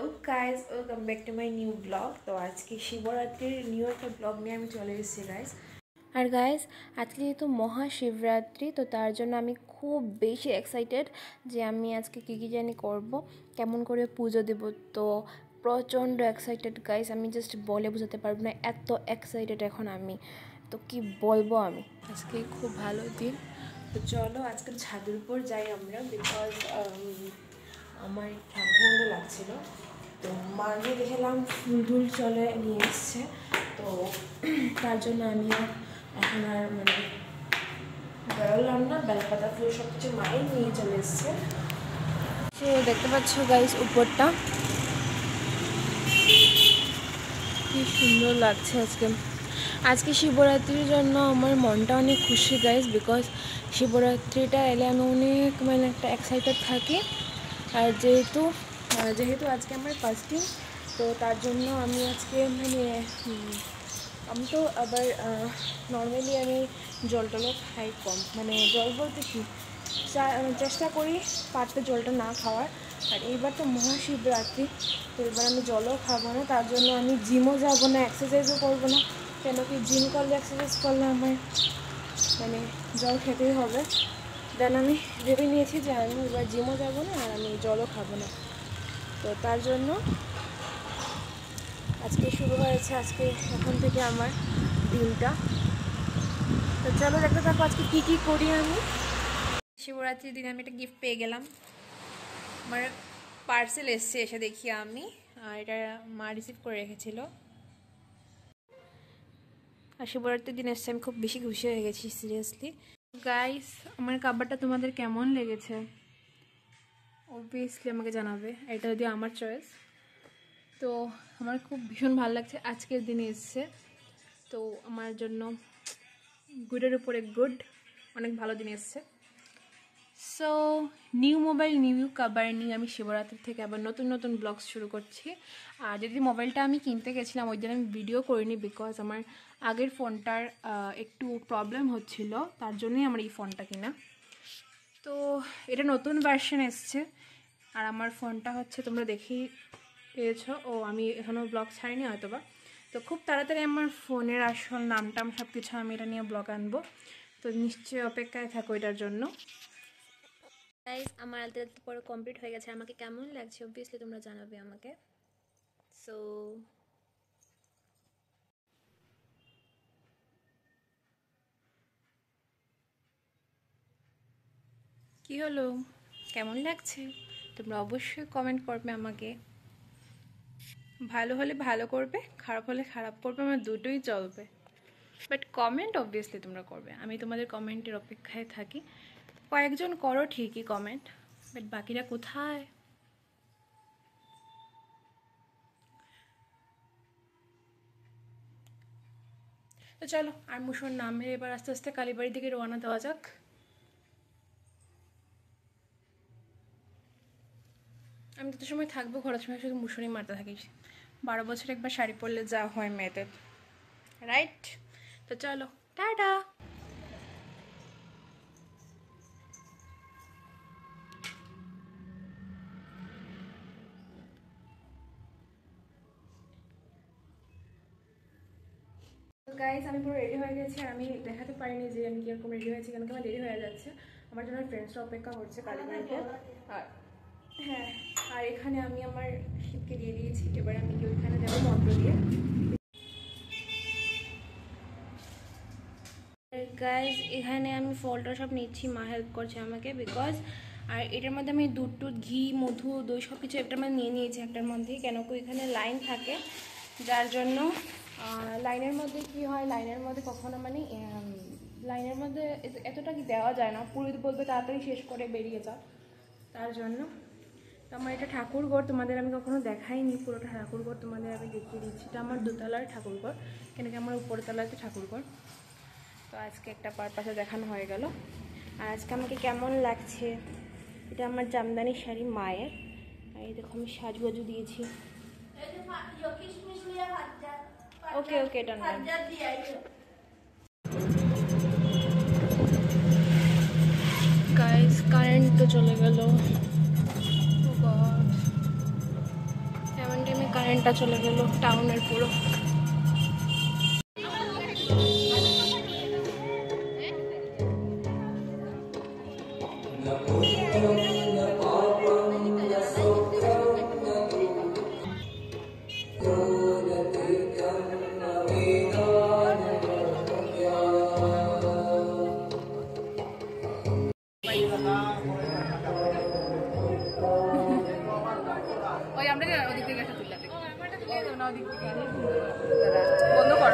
Hello guys, welcome back to my new blog. तो आज की शिवरात्रिर न्यू एक ब्लॉग নিয়ে আমি চলে এসেছি গাইস। আর গাইস আজকে যেহেতু মহাশিবরাত্রি, তো তার জন্য আমি খুব বেশি এক্সাইটেড যে আমি আজকে কী জানি করব, কেমন করে পুজো দেব। তো প্রচণ্ড এক্সাইটেড গাইস, আমি জাস্ট বলে বোঝাতে পারবো না, এত এক্সাইটেড এখন আমি। তো কি বলবো, আমি আজকে খুব ভালো দিন। তো চলো আজকে ছাদের উপর যাই আমরা, বিকজ আমার ঠান্ডা ঠান্ডা লাগছিলো। তো মাকে দেখলাম ফুল চলে নিয়ে এসছে, তো তার জন্য আমি এখন আর বেরোলাম না। বেলপাতা ফুল সব কিছু মাই নিয়ে চলে এসছে। তো দেখতে পাচ্ছ গাইস উপরটা কি সুন্দর লাগছে। আজকে শিবরাত্রির জন্য আমার মনটা অনেক খুশি গাইস, বিকজ শিবরাত্রিটা এলে আমি অনেক একটা এক্সাইটেড থাকি। আর যেহেতু আজকে আমার ফার্স্ট দিন, তো তার জন্য আমি আজকে আমি তো আবার নর্মালি আমি জলটলও খাই কম, জল বলতে কি চেষ্টা করি পারতে জলটা না খাওয়ার। আর এইবার তো মহাশিবরাত্রি, তো এবার আমি জলও খাবো না। তার জন্য আমি জিমও যাবো না, এক্সারসাইজও করবো না। কেন কি জিম করলে এক্সারসাইজ করলে আমার জল খেতেই হবে। দেন আমি ভেবে নিয়েছি যে আমি এবার জিমও যাবো না আর আমি জলও খাবো না। তো তার জন্য আজকে শুরু হয়েছে, আজকে এখন থেকে আমার দিনটা। তো চলো দেখতে থাকো আজকে কী করি আমি। শিবরাত্রির দিন আমি একটা গিফট পেয়ে গেলাম, আমার পার্সেল এসছে, এসে দেখি আমি, আর এটা মা রিসিভ করে রেখেছিল। আর শিবরাত্রির দিন এসছে, আমি খুব বেশি খুশি হয়ে গেছি সিরিয়াসলি। গাইস আমার কাবারটা তোমাদের কেমন লেগেছে অবভিয়াসলি আমাকে জানাবে, এটা যদি আমার চয়েস। তো আমার খুব ভীষণ ভালো লাগছে, আজকের দিনে এসছে, তো আমার জন্য গুডের উপরে গুড, অনেক ভালো দিন এসছে। সো নিউ মোবাইল নিউ কাবার নিয়ে আমি শিবরাত্রি থেকে আবার নতুন ব্লগস শুরু করছি। আর যদি মোবাইলটা আমি কিনতে গেছিলাম ওই দিন আমি ভিডিও করিনি, বিকজ আমার আগের ফোনটার একটু প্রবলেম হচ্ছিল, তার জন্যই আমার এই ফোনটা কিনা। তো এটা নতুন ভার্সন এসছে, আর আমার ফোনটা হচ্ছে তোমরা দেখেই পেয়েছো। আমি এখনও ব্লগ ছাড়িনি হয়তোবা, তো খুব তাড়াতাড়ি আমার ফোনের আসল নামটাম সব কিছু আমি এটা নিয়ে ব্লগ আনবো, তো নিশ্চয়ই অপেক্ষায় থাকো এটার জন্য। গাইস আমার আলতে পরে কমপ্লিট হয়ে গেছে, আমাকে কেমন লাগছে অবভিয়াসলি তোমরা জানাবে আমাকে। সো কি হলো, কেমন লাগছে তোমরা অবশ্যই কমেন্ট করবে আমাকে। ভালো হলে ভালো করবে, খারাপ হলে খারাপ করবে, আমার দুটোই চলবে, বাট কমেন্ট অবভিয়াসলি তোমরা করবে। আমি তোমাদের কমেন্টের অপেক্ষায় থাকি। কয়েকজন করো ঠিকই কমেন্ট, বাট বাকিরা কোথায়? তো চলো আর মুসুর নামে এবার আস্তে আস্তে কালীবাড়ির দিকে রওনা দেওয়া যাক। আমি তত সময় থাকবো ঘরের সময়, শুধু মুসুরি মারতে থাকিস। 12 বছর একবার শাড়ি পরলে যা হয় মেয়েদের, রাইট? তো চলো টাটা। গাইস আমি পুরো রেডি হয়ে গেছি, আর আমি দেখাতে পারিনি যে আমি কীরকম রেডি হয়েছি, কারণ আমার দেরি হয়ে যাচ্ছে। আমার জন্য ফ্রেন্ডসরা অপেক্ষা করছে কালীবাড়িতে। আর হ্যাঁ, আর এখানে আমি আমার শিবকে দিয়ে দিয়েছি, এবার আমি ওইখানে যাবো মন্ত্র দিয়ে। গাইস এখানে আমি ফলটা সব নিচ্ছি, মা হেল্প করছে আমাকে, বিকজ আর এটার মধ্যে আমি দুধ ঘি মধু দই সব কিছু একটার মধ্যে নিয়ে নিয়েছি একটার মধ্যেই, কেন কি এখানে লাইন থাকে, যার জন্য লাইনের মধ্যে কি হয়, লাইনের মধ্যে কখনো লাইনের মধ্যে এতটা কি দেওয়া যায় না, পুরোহিত বলবে তাড়াতাড়ি শেষ করে বেরিয়ে যাও, তার জন্য। তো আমার এটা ঠাকুরঘর, তোমাদের আমি কখনো দেখাইনি পুরোটা ঠাকুরঘর, তোমাদের আমি দেখিয়ে দিচ্ছি। এটা আমার দোতলার ঠাকুরঘর, কেন কি আমার উপরতলাতে ঠাকুরঘর। তো আজকে একটা পারপাসে দেখানো হয়ে গেল। আর আজকে আমাকে কেমন লাগছে, এটা আমার জামদানি শাড়ি মায়ের, আর এই দেখো আমি সাজুয়াজু দিয়েছি। ওকে ওকে ডান। গাইস কারেন্ট তো চলে গেল, এমন টাইমে কারেন্টটা চলে গেল টাউনের পুরো। ওই আমরা ওদিক থেকে একটা তুললাম ওদিক থেকে বন্ধ কর।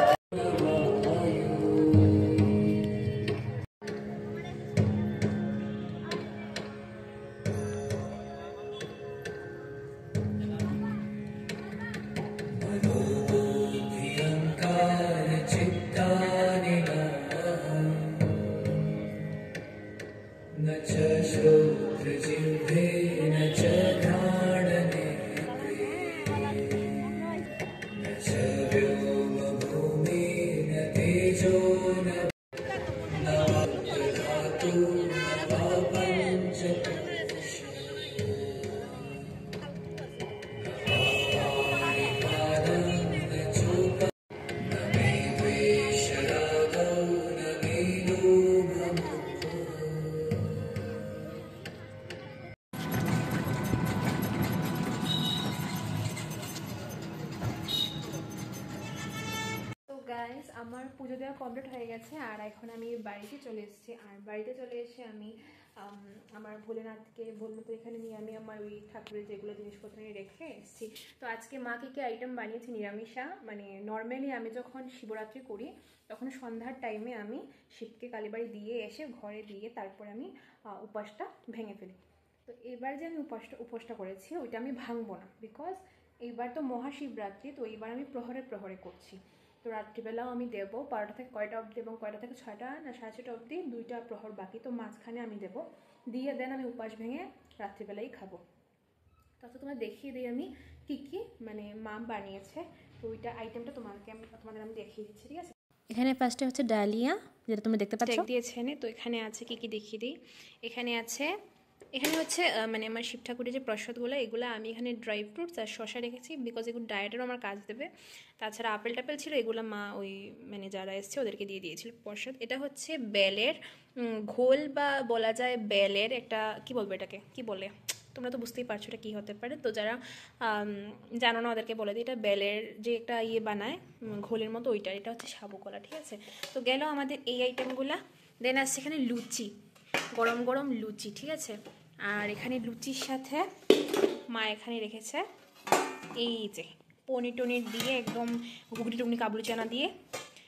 গাইস আমার পুজো দেওয়া কমপ্লিট হয়ে গেছে আর এখন আমি বাড়িতে চলে এসেছি। আর বাড়িতে চলে এসে আমি আমার ভোলেনাথকে ভোলেনাথ এখানে নিয়ে আমি আমার ওই ঠাকুরের যেগুলো জিনিসপত্র নিয়ে রেখে এসেছি। তো আজকে মা কী আইটেম বানিয়েছি নিরামিষা, মানে নর্মালি আমি যখন শিবরাত্রি করি তখন সন্ধ্যার টাইমে আমি শিবকে কালীবাড়ি দিয়ে এসে ঘরে দিয়ে তারপর আমি উপাসটা ভেঙে ফেলি। তো এবার যে আমি উপোসটা করেছি ওইটা আমি ভাঙবো না, বিকজ এইবার তো মহাশিবরাত্রি, তো এইবার আমি প্রহরে প্রহরে করছি। তো রাত্রিবেলাও আমি দেবো 12টা থেকে কয়টা অবধি এবং কয়টা থেকে 6টা না 6:30 অবধি 2টা প্রহর বাকি, তো মাঝখানে আমি দেবো দিয়ে দেন আমি উপাস ভেঙে রাত্রিবেলাই খাবো। তাছাড়া তোমার দেখিয়ে দিই আমি কী কী মানে মা বানিয়েছে, তো ওইটা আইটেমটা তোমাদের আমি দেখিয়ে দিচ্ছি, ঠিক আছে। এখানে ফার্স্টে হচ্ছে ডালিয়া, যেটা তুমি দেখতে পাচ্ছ দিয়েছে। তো এখানে আছে কী কী দেখিয়ে দিই। এখানে হচ্ছে মানে আমার শিব ঠাকুরের যে প্রসাদগুলো এগুলো আমি এখানে ড্রাই ফ্রুটস আর শসা রেখেছি, বিকজ এগুলো ডায়েটেরও আমার কাজ দেবে। তাছাড়া আপেল টাপেল ছিল, এগুলো মা ওই মানে যারা এসছে ওদেরকে দিয়ে দিয়েছিল প্রসাদ। এটা হচ্ছে বেলের ঘোল বা বলা যায় বেলের একটা কি বলবো এটাকে কি বলে, তোমরা তো বুঝতেই পারছো এটা কী হতে পারে। তো যারা জানো না ওদেরকে বলে দিই, এটা বেলের যে একটা বানায় ঘোলের মতো ওইটা, এটা হচ্ছে সাবুকলা, ঠিক আছে। তো গেল আমাদের এই আইটেমগুলা। দেন আসছে এখানে লুচি, গরম গরম লুচি, ঠিক আছে। আর এখানে লুচির সাথে মা এখানে রেখেছে এই যে পনির টনির দিয়ে একদম ঘুগনি টুগনি কাবুলি চানা দিয়ে।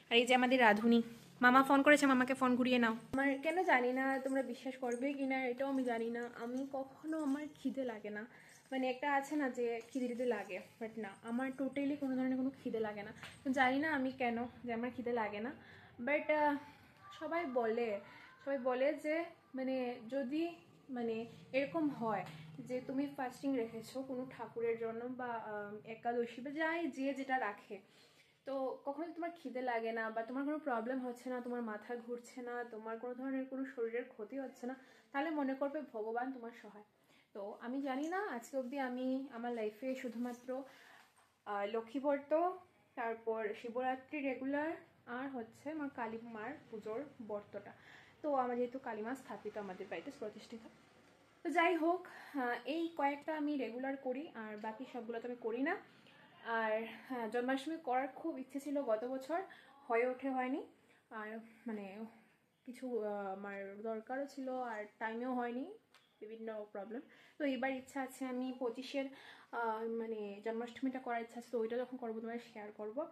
আর এই যে আমাদের রাঁধুনি, মামা ফোন করেছে, মামাকে ফোন ঘুরিয়ে নাও। আমার কেন জানি না তোমরা বিশ্বাস করবে কি না এটাও আমি জানি না, আমি কখনো আমার খিদে লাগে না, মানে একটা আছে না যে খিদে লাগে, বাট না আমার টোটালি কোনো ধরনের কোনো খিদে লাগে না। জানি না আমি কেন যে আমার খিদে লাগে না, বাট সবাই বলে যে মানে যদি মানে এরকম হয় যে তুমি ফাস্টিং রেখেছো কোনো ঠাকুরের জন্য বা একাদশী বা যে যেটা রাখে, তো কখনো তোমার খিদে লাগে না বা তোমার কোনো প্রবলেম হচ্ছে না, তোমার মাথা ঘুরছে না, তোমার কোনো ধরনের কোনো শরীরের ক্ষতি হচ্ছে না, তাহলে মনে করবে ভগবান তোমার সহায়। তো আমি জানি না আজকে অবধি আমি আমার লাইফে শুধুমাত্র লক্ষ্মী ব্রত, তারপর শিবরাত্রি রেগুলার, আর হচ্ছে আমার কালী মার পুজোর ব্রতটা, তো আমার যেহেতু কালী মা স্থাপিত আমাদের বাড়িতে প্রতিষ্ঠিত, তো যাই হোক এই কয়েকটা আমি রেগুলার করি আর বাকি সবগুলো তো আমি করি না। আর হ্যাঁ, জন্মাষ্টমী করার খুব ইচ্ছে ছিল গত বছর, হয়নি। আর মানে কিছু আমার দরকারও ছিল আর টাইমেও হয়নি, বিভিন্ন প্রবলেম। তো এবার ইচ্ছা আছে আমি 25-এর মানে জন্মাষ্টমীটা করার ইচ্ছা আছে, তো ওইটা যখন করবো তোমার শেয়ার করবো।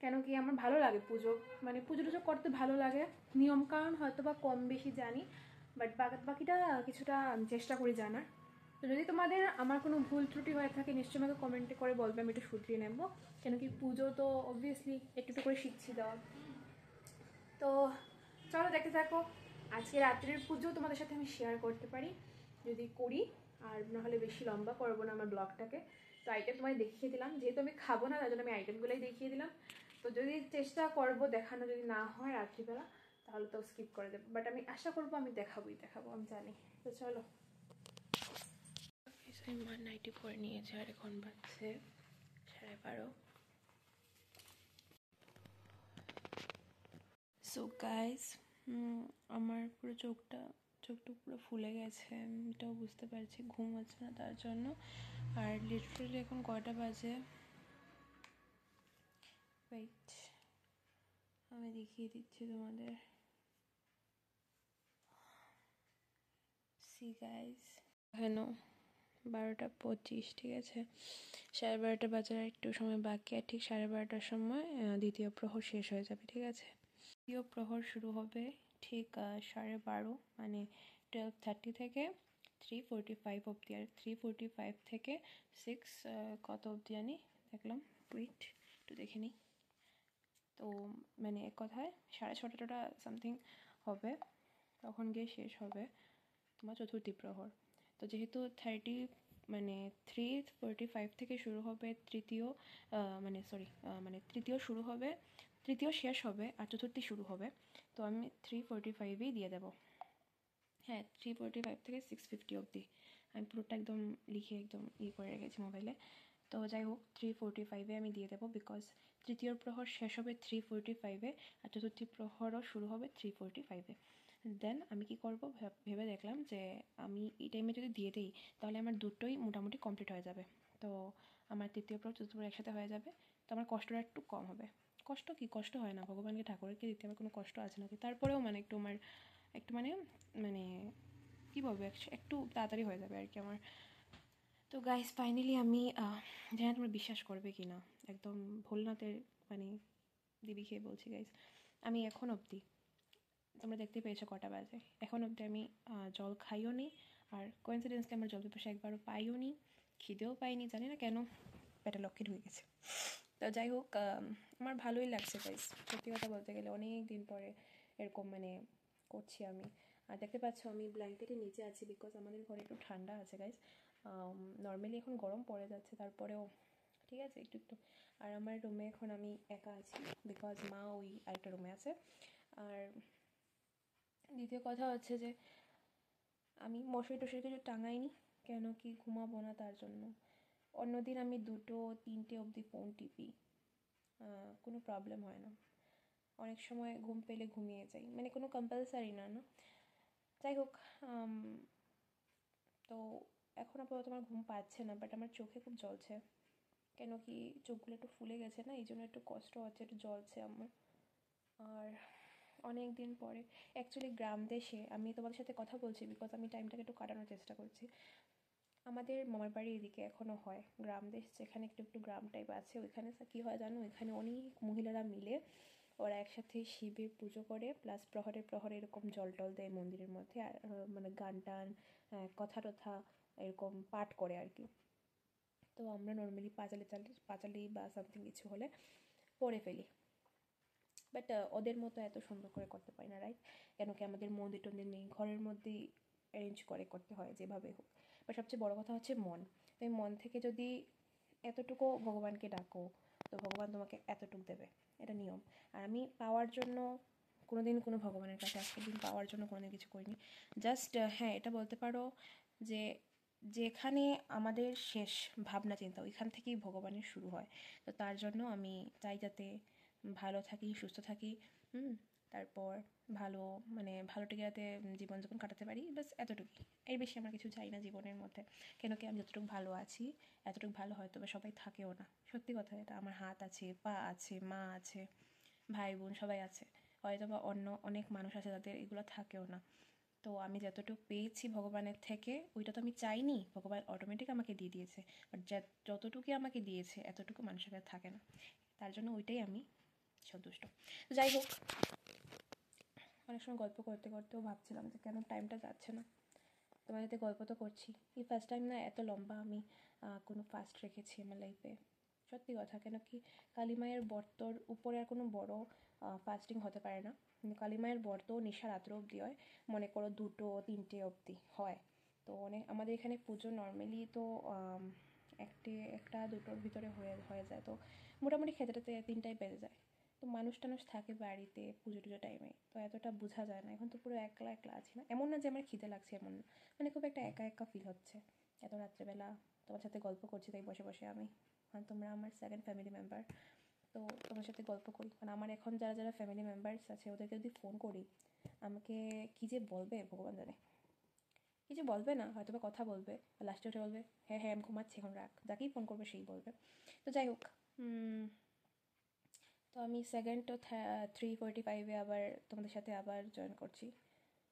কেন কি আমার ভালো লাগে পুজো, মানে পুজো টুজো করতে ভালো লাগে, নিয়মকানুন হয়তো বা কম বেশি জানি, বাট বাকিটা কিছুটা চেষ্টা করি জানার। তো যদি তোমাদের আমার কোনো ভুল ত্রুটি হয়ে থাকে নিশ্চয়ই আমাকে কমেন্টে করে বলবে, আমি একটু শুধরিয়ে নেব। কেন কি পুজো তো অবভিয়াসলি একটু একটু করে শিখছি দেওয়া। তো চলো দেখতে থাকো, আজকে রাত্রের পুজো তোমাদের সাথে আমি শেয়ার করতে পারি যদি করি, আর নাহলে বেশি লম্বা করবো না আমার ব্লগটাকে। তো আইটেম তোমায় দেখিয়ে দিলাম, যেহেতু আমি খাবো না তার জন্য আমি আইটেমগুলোই দেখিয়ে দিলাম। তো যদি চেষ্টা করবো দেখানো, যদি না হয় রাত্রিবেলা তাহলে তো স্কিপ করে দেবো, বাট আমি আশা করবো আমি দেখাবো, আমি জানি। তো চলো, নাইটি পরে নিয়েছে আর এখন বাজছে 12:30। সো গাইস, আমার পুরো চোখটা পুরো ফুলে গেছে, আমি এটাও বুঝতে পারছি ঘুম হচ্ছে না তার জন্য। আর লিটারালি এখন কয়টা বাজে, ওয়েট আমি দেখিয়ে দিচ্ছি তোমাদের। সি গাইস, হ্যালো, 12:25, ঠিক আছে? 12:30 বাজার একটু সময় বাকি, আর ঠিক 12:30টার সময় দ্বিতীয় প্রহর শেষ হয়ে যাবে, ঠিক আছে? দ্বিতীয় প্রহর শুরু হবে ঠিক 12:30, মানে 12:30 থেকে 3:45 অবধি। আর 3:45 থেকে 6 কত অবধি জানি, দেখলাম, ওয়েট একটু দেখে নিই। তো মানে এক কথায় 6:30টা সামথিং হবে, তখন গিয়ে শেষ হবে তোমার চতুর্থী প্রহর। তো যেহেতু 3:45 থেকে শুরু হবে তৃতীয়, তৃতীয় শুরু হবে, তৃতীয় শেষ হবে আর চতুর্থী শুরু হবে, তো আমি 3:45-এই দিয়ে দেবো। হ্যাঁ, 3:45 থেকে 6:50 অবধি আমি পুরোটা একদম লিখে একদম করে রেখেছি মোবাইলে। তো যাই হোক, 3:45-এ আমি দিয়ে দেবো, বিকজ তৃতীয় প্রহর শেষ হবে 3:45-এ আর চতুর্থী প্রহরও শুরু হবে 3:45-এ। দেন আমি কি করব ভেবে দেখলাম যে আমি এই টাইমে যদি দিয়ে দিই তাহলে আমার দুটোই মোটামুটি কমপ্লিট হয়ে যাবে। তো আমার তৃতীয় প্রহর চতুর্থ প্রহর একসাথে হয়ে যাবে, তো আমার কষ্টটা একটু কম হবে। কষ্ট হয় না, ভগবানকে ঠাকুরকে দিতে আমার কোনো কষ্ট আছে নাকি, তারপরেও মানে একটু আমার একটু মানে মানে কী বলবো, একটু তাড়াতাড়ি হয়ে যাবে আর কি আমার। তো গাইস ফাইনালি আমি জানি না তোমরা বিশ্বাস করবে কি না, একদম ভোলনাথের মানে দিবি খেয়ে বলছি গাইস, আমি এখন অবধি, তোমরা দেখতে পেয়েছো কটা বাজে, এখন অবধি আমি জল খাইও নি, আর কোইন্সিডেন্সলি আমার জল পিপাসা একবারও পাইও নি, খিদেও পাইনি, জানি না কেন পেটে লক্ষ্মী ঢুকে গেছে। তো যাই হোক, আমার ভালোই লাগছে গাইস, সত্যি কথা বলতে গেলে অনেক দিন পরে এরকম মানে করছি আমি। আর দেখতে পাচ্ছ আমি ব্ল্যাঙ্কেটের নিচে আছি, বিকজ আমাদের ঘরে একটু ঠান্ডা আছে গাইস। নর্মালি এখন গরম পড়ে যাচ্ছে, তারপরেও ঠিক আছে একটু একটু। আর আমার রুমে এখন আমি একা আছি, বিকজ মা ওই আরেকটা রুমে আছে। আর দ্বিতীয় কথা হচ্ছে যে আমি মশারি টশারি কিছু টাঙাইনি, কেন কি ঘুমাবো না তার জন্য। অন্যদিন আমি 2-3টে অবধি ফোন টিপি, কোনো প্রবলেম হয় না, অনেক সময় ঘুম পেলে ঘুমিয়ে যাই, মানে কোনো কম্পালসারি না। যাই হোক, তো এখন আপাতত আমার ঘুম পাচ্ছে না, বাট আমার চোখে খুব জ্বলছে, কেন কি চোখগুলো একটু ফুলে গেছে না, এই জন্য একটু কষ্ট হচ্ছে, একটু জ্বলছে আমার। আর অনেক দিন পরে অ্যাকচুয়ালি গ্রাম দেশে আমি তোমাদের সাথে কথা বলছি, বিকজ আমি টাইমটাকে একটু কাটানোর চেষ্টা করছি। আমাদের মামার বাড়ি এদিকে এখনও হয়, গ্রাম দেশ যেখানে একটু একটু গ্রাম টাইপ আছে, ওইখানে কী হয় জানো, ওইখানে অনেক মহিলারা মিলে ওরা একসাথে শিবের পুজো করে, প্লাস প্রহরে প্রহরে এরকম জল টল দেয় মন্দিরের মধ্যে, আর মানে গান টান কথা টথা এরকম পাঠ করে আর কি। তো আমরা নর্মালি পাঁচালি বা সামথিং কিছু হলে পড়ে ফেলি, বাট ওদের মতো এত সুন্দর করে করতে পারি না, রাইট? কেন কি আমাদের মন্দির টন্দির নেই, ঘরের মধ্যেই অ্যারেঞ্জ করে করতে হয় যেভাবে হোক। বাট সবচেয়ে বড় কথা হচ্ছে মন, তুমি মন থেকে যদি এতটুকু ভগবানকে ডাকো তো ভগবান তোমাকে এতটুকু দেবে, এটা নিয়ম। আর আমি পাওয়ার জন্য কোনোদিন কোনো ভগবানের কাছে আজ পর্যন্ত পাওয়ার জন্য কোনোদিন কিছু করিনি, জাস্ট হ্যাঁ এটা বলতে পারো যে যেখানে আমাদের শেষ ভাবনা চিন্তা ওইখান থেকেই ভগবানের শুরু হয়। তো তার জন্য আমি চাই যাতে ভালো থাকি, সুস্থ থাকি, তারপর ভালো টিকে যাতে জীবনযাপন কাটাতে পারি, বাস এতটুকুই। এর বেশি আমার কিছু চাই না জীবনের মধ্যে, কেন কি আমি যতটুকু ভালো আছি এতটুকু ভালো হয়তো বা সবাই থাকেও না, সত্যি কথা এটা। আমার হাত আছে, পা আছে, মা আছে, ভাই বোন সবাই আছে, হয়তো বা অন্য অনেক মানুষ আছে যাদের এগুলো থাকেও না। তো আমি যতটুকু পেয়েছি ভগবানের থেকে ওইটা তো আমি চাইনি, ভগবান অটোমেটিক আমাকে দিয়ে দিয়েছে, বাট যতটুকুই আমাকে দিয়েছে এতটুকু মানুষের কাছে থাকে না, তার জন্য ওইটাই আমি সন্তুষ্ট। যাই হোক, অনেক সময় গল্প করতে করতেও ভাবছিলাম যে কেন টাইমটা যাচ্ছে না, তোমার সাথে গল্প তো করছি। এই ফার্স্ট টাইম না এত লম্বা আমি কোনো ফাস্ট রেখেছি আমার লাইফে, সত্যি কথা। কেন কি কালী মায়ের ব্রতর উপরে আর কোনো বড় ফাস্টিং হতে পারে না, কিন্তু কালী মায়ের ব্রত নিশা রাত্র অবধি হয়, মনে করো 2-3টে অবধি হয়। তো আমাদের এখানে পুজো নর্মালি তো একটা দুটোর ভিতরে হয়ে যায়, তো মোটামুটি খেতে 3টাই বেজে যায়। তো মানুষ টানুষ থাকে বাড়িতে পুজো টুজো টাইমে, তো এতটা বোঝা যায় না। এখন তো পুরো একলা একলা আছি না, এমন না যে আমার খিদে লাগছে, এমন না, মানে খুব একটা একা একা ফিল হচ্ছে। এত রাত্রেবেলা তোমার সাথে গল্প করছি তাই বসে বসে আমি। তোমরা আমার সেকেন্ড ফ্যামিলি মেম্বার। তো তোমার সাথে গল্প করি, কারণ আমার এখন যারা যারা ফ্যামিলি মেম্বার্স আছে ওদেরকে যদি ফোন করি আমাকে কী যে বলবে ভগবান জানে। কী যে বলবে না, হয়তো বা কথা বলবে, লাস্টে উঠে বলবে হ্যাঁ হ্যাঁ আমি ঘুমাচ্ছি এখন রাখ, যাকেই ফোন করবে সেই বলবে। তো যাই হোক, তো আমি সেকেন্ড তো 3:45-এ আবার তোমাদের সাথে আবার জয়েন করছি।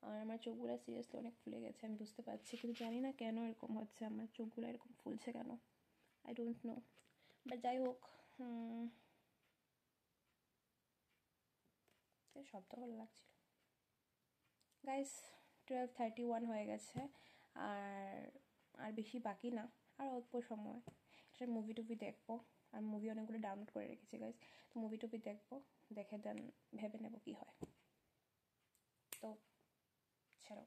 আর আমার চোখগুলো সিরিয়াসলি অনেক ফুলে গেছে, আমি বুঝতে পারছি, কিন্তু জানি না কেন এরকম হচ্ছে, আমার চোখগুলো এরকম ফুলছে কেন, আই ডোন্ট নো। বাট যাই হোক, শব্দ ভালো লাগছিল। গাইস, 12:31 হয়ে গেছে, আর আর বেশি বাকি না, আর অল্প সময়। একটা মুভি টুভি দেখবো, আর মুভি অনেকগুলো ডাউনলোড করে রেখেছি গাইস। তো মুভি টুভি দেখবো, দেখে দেন ভেবে নেব কী হয়। তো ছাড়ো।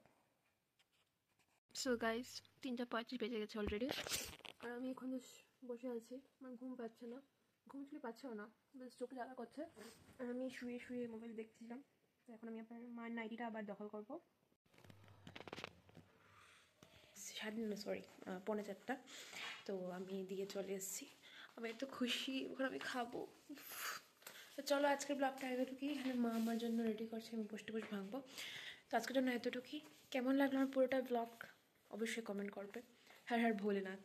সো গাইস, 3:35 বেজে গেছে অলরেডি, আর আমি এখন বসে আছি। আমার ঘুম পাচ্ছে না, ঘুম চলে পাচ্ছেও না, বেশ চোখে জ্বালা করছে। আর আমি শুয়ে শুয়ে মোবাইল দেখছিলাম। তো এখন আমি আপনার মার নাইটিটা আবার দখল করবো। 4:30, তো আমি দিয়ে চলে এসেছি। আমি এত খুশি, ওখানে আমি খাবো। তো চলো আজকের ব্লগটা এতটুকুই। এখানে মা আমার জন্য রেডি করছে, আমি বসে বসে ভাঙবো। তো আজকের জন্য এতটুকুই। কেমন লাগলো আমার পুরোটা ব্লগ অবশ্যই কমেন্ট করবে। হর হর ভোলেনাথ।